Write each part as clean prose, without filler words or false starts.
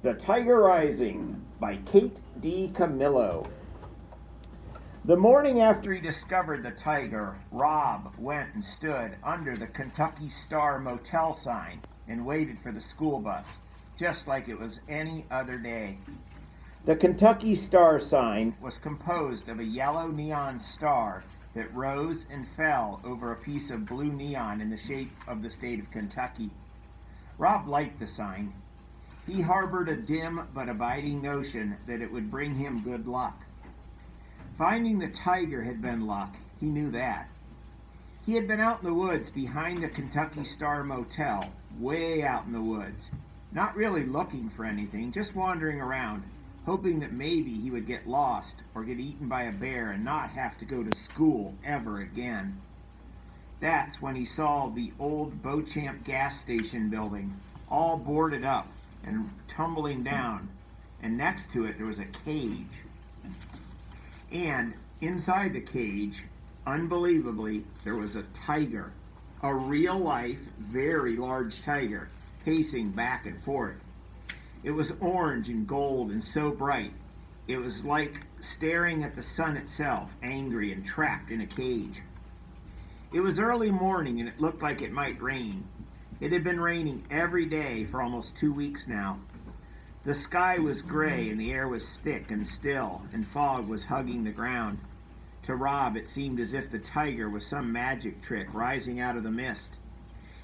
The Tiger Rising by Kate D. Camillo. The morning after he discovered the tiger, Rob went and stood under the Kentucky Star Motel sign and waited for the school bus, just like it was any other day. The Kentucky Star sign was composed of a yellow neon star that rose and fell over a piece of blue neon in the shape of the state of Kentucky. Rob liked the sign. He harbored a dim but abiding notion that it would bring him good luck. Finding the tiger had been luck, he knew that. He had been out in the woods behind the Kentucky Star Motel, way out in the woods, not really looking for anything, just wandering around, hoping that maybe he would get lost or get eaten by a bear and not have to go to school ever again. That's when he saw the old Beauchamp gas station building, all boarded up and tumbling down, and next to it there was a cage. And inside the cage, unbelievably, there was a tiger, a real-life, very large tiger, pacing back and forth. It was orange and gold and so bright, it was like staring at the sun itself, angry and trapped in a cage. It was early morning and it looked like it might rain. It had been raining every day for almost 2 weeks now. The sky was gray and the air was thick and still, and fog was hugging the ground. To Rob, it seemed as if the tiger was some magic trick rising out of the mist.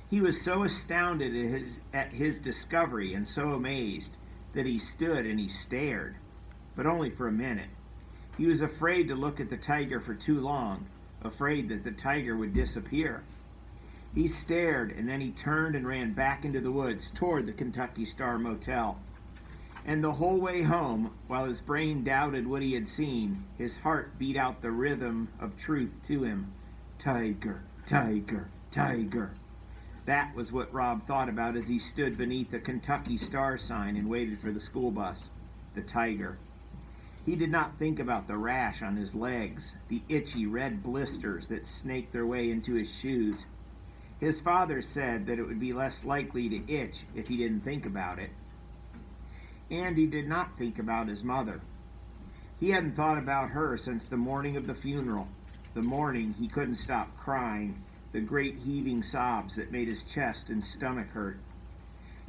He was so astounded at his discovery and so amazed that he stood and he stared, but only for a minute. He was afraid to look at the tiger for too long, afraid that the tiger would disappear. He stared, and then he turned and ran back into the woods toward the Kentucky Star Motel. And the whole way home, while his brain doubted what he had seen, his heart beat out the rhythm of truth to him. Tiger, tiger, tiger. That was what Rob thought about as he stood beneath the Kentucky Star sign and waited for the school bus. The tiger. He did not think about the rash on his legs, the itchy red blisters that snaked their way into his shoes. His father said that it would be less likely to itch if he didn't think about it. And he did not think about his mother. He hadn't thought about her since the morning of the funeral, the morning he couldn't stop crying, the great heaving sobs that made his chest and stomach hurt.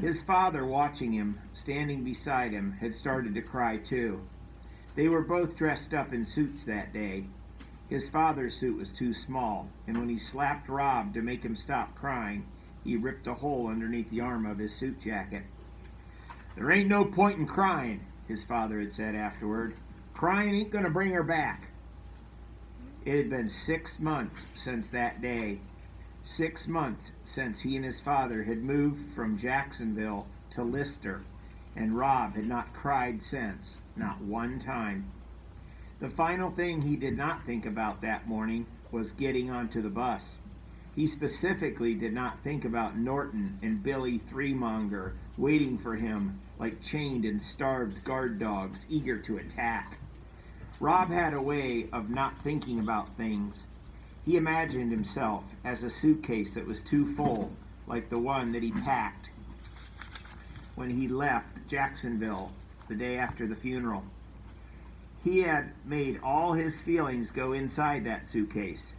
His father, watching him, standing beside him, had started to cry too. They were both dressed up in suits that day. His father's suit was too small, and when he slapped Rob to make him stop crying, he ripped a hole underneath the arm of his suit jacket. "There ain't no point in crying," his father had said afterward. "Crying ain't gonna bring her back." It had been 6 months since that day. 6 months since he and his father had moved from Jacksonville to Lister, and Rob had not cried since, not one time. The final thing he did not think about that morning was getting onto the bus. He specifically did not think about Norton and Billy Threemonger waiting for him like chained and starved guard dogs eager to attack. Rob had a way of not thinking about things. He imagined himself as a suitcase that was too full, like the one that he packed when he left Jacksonville the day after the funeral. He had made all his feelings go inside that suitcase.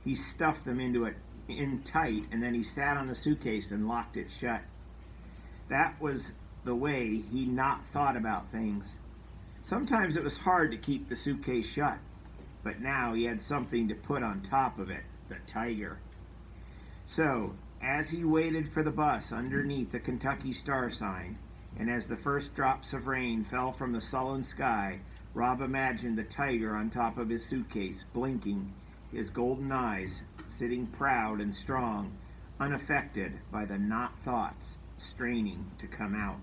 He stuffed them into it in tight, and then he sat on the suitcase and locked it shut. That was the way he not thought about things. Sometimes it was hard to keep the suitcase shut, but now he had something to put on top of it, the tiger. So, as he waited for the bus underneath the Kentucky Star sign, and as the first drops of rain fell from the sullen sky, Rob imagined the tiger on top of his suitcase, blinking, his golden eyes sitting proud and strong, unaffected by the not thoughts straining to come out.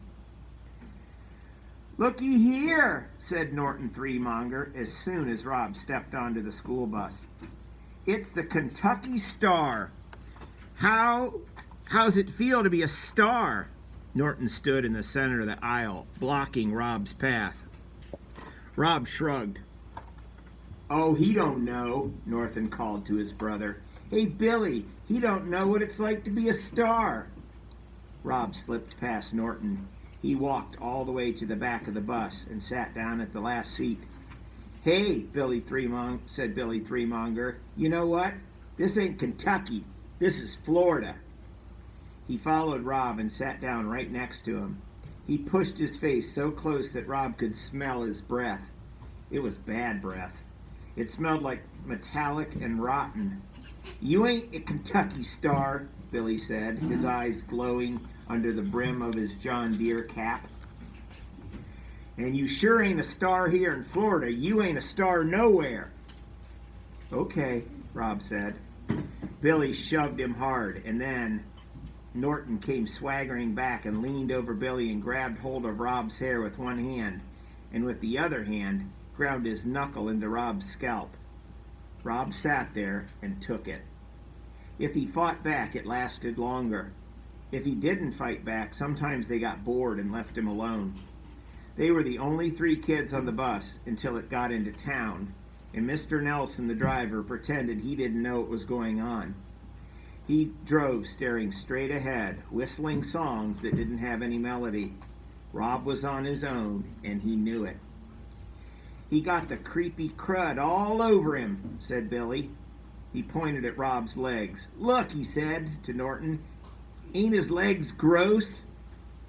"Looky here," said Norton Threemonger as soon as Rob stepped onto the school bus. "It's the Kentucky Star. How's it feel to be a star?" Norton stood in the center of the aisle, blocking Rob's path. Rob shrugged. "Oh, he don't know," Norton called to his brother. "Hey, Billy, he don't know what it's like to be a star." Rob slipped past Norton. He walked all the way to the back of the bus and sat down at the last seat. "Hey," said Billy Threemonger, "you know what? This ain't Kentucky. This is Florida." He followed Rob and sat down right next to him. He pushed his face so close that Rob could smell his breath. It was bad breath. It smelled like metallic and rotten. "You ain't a Kentucky star," Billy said, his eyes glowing under the brim of his John Deere cap. "And you sure ain't a star here in Florida. You ain't a star nowhere." "Okay," Rob said. Billy shoved him hard, and then Norton came swaggering back and leaned over Billy and grabbed hold of Rob's hair with one hand, and with the other hand ground his knuckle into Rob's scalp. Rob sat there and took it. If he fought back, it lasted longer. If he didn't fight back, sometimes they got bored and left him alone. They were the only 3 kids on the bus until it got into town, and Mr. Nelson, the driver, pretended he didn't know what was going on. He drove staring straight ahead, whistling songs that didn't have any melody. Rob was on his own, and he knew it. "He got the creepy crud all over him," said Billy. He pointed at Rob's legs. "Look," he said to Norton, "ain't his legs gross?"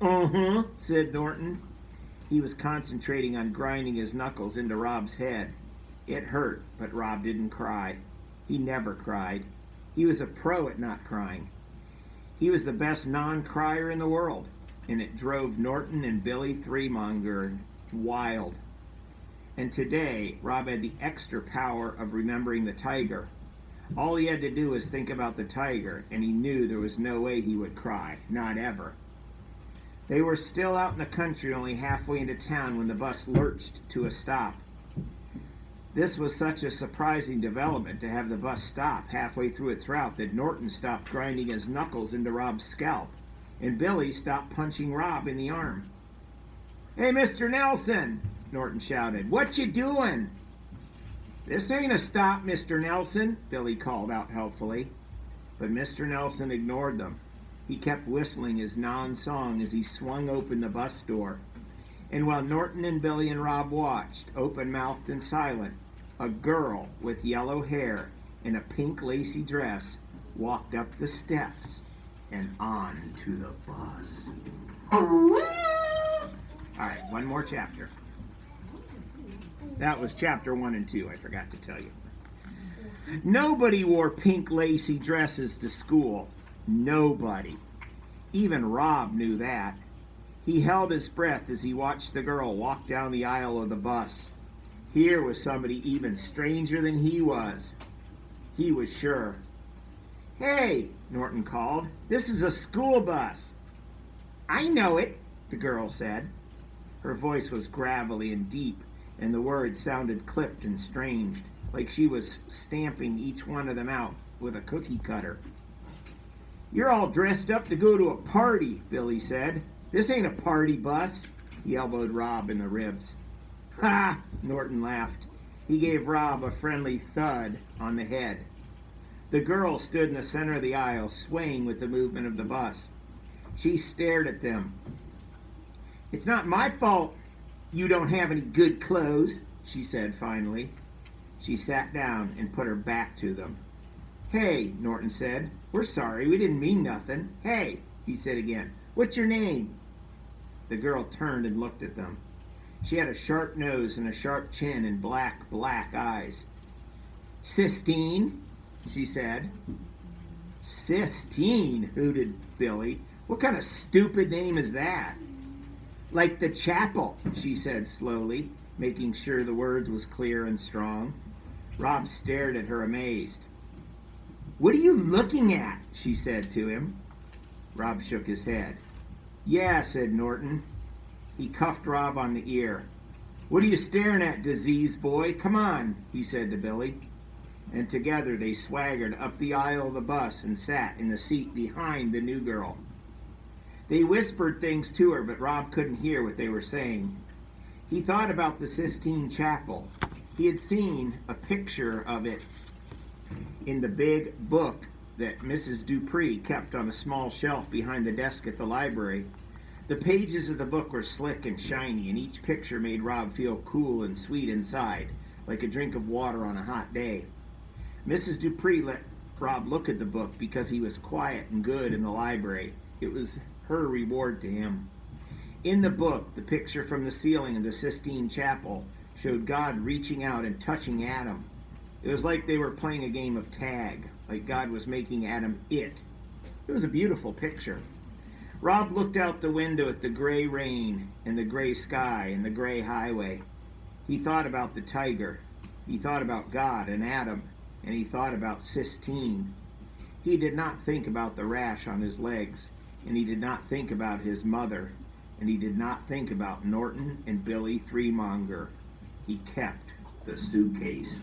"Uh-huh," said Norton. He was concentrating on grinding his knuckles into Rob's head. It hurt, but Rob didn't cry. He never cried. He was a pro at not crying. He was the best non-crier in the world, and it drove Norton and Billy Threemonger wild. And today, Rob had the extra power of remembering the tiger. All he had to do was think about the tiger, and he knew there was no way he would cry, not ever. They were still out in the country, only halfway into town, when the bus lurched to a stop. This was such a surprising development to have the bus stop halfway through its route that Norton stopped grinding his knuckles into Rob's scalp, and Billy stopped punching Rob in the arm. "Hey, Mr. Nelson!" Norton shouted. "What you doing?" "This ain't a stop, Mr. Nelson," Billy called out helpfully. But Mr. Nelson ignored them. He kept whistling his non-song as he swung open the bus door. And while Norton and Billy and Rob watched, open-mouthed and silent, a girl with yellow hair in a pink lacy dress walked up the steps and on to the bus. All right, one more chapter. That was chapter 1 and 2, I forgot to tell you. Nobody wore pink lacy dresses to school. Nobody. Even Rob knew that. He held his breath as he watched the girl walk down the aisle of the bus. Here was somebody even stranger than he was. He was sure. "Hey," Norton called, "this is a school bus." "I know it," the girl said. Her voice was gravelly and deep, and the words sounded clipped and strange, like she was stamping each one of them out with a cookie cutter. "You're all dressed up to go to a party," Billy said. "This ain't a party bus." He elbowed Rob in the ribs. "Ha!" Norton laughed. He gave Rob a friendly thud on the head. The girl stood in the center of the aisle, swaying with the movement of the bus. She stared at them. "It's not my fault you don't have any good clothes," she said finally. She sat down and put her back to them. "Hey," Norton said, "we're sorry, we didn't mean nothing." "Hey," he said again, "what's your name?" The girl turned and looked at them. She had a sharp nose and a sharp chin and black eyes. "Sistine," she said. "Sistine," hooted Billy. "What kind of stupid name is that?" "Like the chapel," she said slowly, making sure the words was clear and strong. Rob stared at her amazed. "What are you looking at?" she said to him. Rob shook his head. "Yeah," said Norton. He cuffed Rob on the ear. "What are you staring at, disease boy? Come on," he said to Billy. And together they swaggered up the aisle of the bus and sat in the seat behind the new girl. They whispered things to her, but Rob couldn't hear what they were saying. He thought about the Sistine Chapel. He had seen a picture of it in the big book that Mrs. Dupree kept on a small shelf behind the desk at the library. The pages of the book were slick and shiny, and each picture made Rob feel cool and sweet inside, like a drink of water on a hot day. Mrs. Dupree let Rob look at the book because he was quiet and good in the library. It was her reward to him. In the book, the picture from the ceiling of the Sistine Chapel showed God reaching out and touching Adam. It was like they were playing a game of tag, like God was making Adam it. It was a beautiful picture. Rob looked out the window at the gray rain and the gray sky and the gray highway. He thought about the tiger. He thought about God and Adam, and he thought about Sistine. He did not think about the rash on his legs, and he did not think about his mother, and he did not think about Norton and Billy Threemonger. He kept the suitcase.